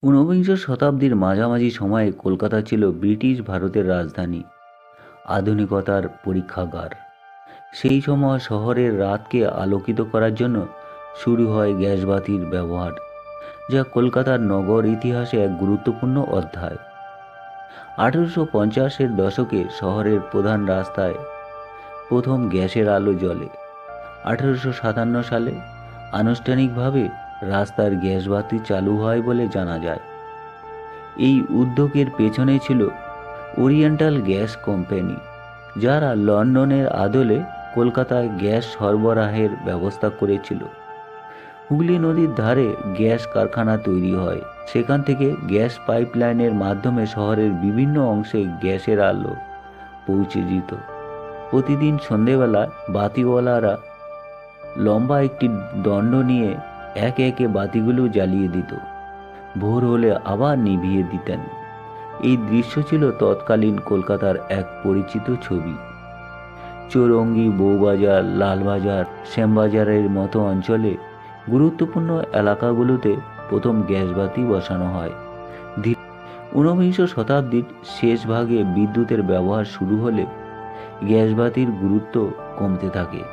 ঊনবিংশ শতাব্দীর মাঝামাঝি সময়ে কলকাতা ছিল ব্রিটিশ ভারতের রাজধানী, আধুনিকতার পরীক্ষাগার। সেই সময় শহরের রাতকে আলোকিত করার জন্য শুরু হয় গ্যাসবাতির ব্যবহার, যা কলকাতার নগর ইতিহাসে এক গুরুত্বপূর্ণ অধ্যায়। 1850-এর দশকে শহরের প্রধান রাস্তায় প্রথম গ্যাসের আলো জ্বলে। 1857 সালে আনুষ্ঠানিকভাবে রাস্তার গ্যাসবাতি চালু হয় বলে জানা যায়। এই উদ্যোগের পেছনে ছিল ওরিয়েন্টাল গ্যাস কোম্পানি, যারা লন্ডনের আদলে কলকাতায় গ্যাস সরবরাহের ব্যবস্থা করেছিল। হুগলি নদীর ধারে গ্যাস কারখানা তৈরি হয়, সেখান থেকে গ্যাস পাইপলাইনের মাধ্যমে শহরের বিভিন্ন অংশে গ্যাসের আলো পৌঁছে যেত। প্রতিদিন সন্ধেবেলা বাতিওয়ালারা লম্বা একটি দণ্ড নিয়ে একে একে বাতিগুলো জ্বালিয়ে দিত, ভোর হলে আবার নিভিয়ে দিতেন। এই দৃশ্য ছিল তৎকালীন কলকাতার এক পরিচিত ছবি। চৌরঙ্গি, বউবাজার, লালবাজার, শ্যামবাজারের মতো অঞ্চলে গুরুত্বপূর্ণ এলাকাগুলোতে প্রথম গ্যাসবাতি বসানো হয়। ঊনবিংশ শতাব্দীর শেষ ভাগে বিদ্যুতের ব্যবহার শুরু হলে গ্যাসবাতির গুরুত্ব কমতে থাকে।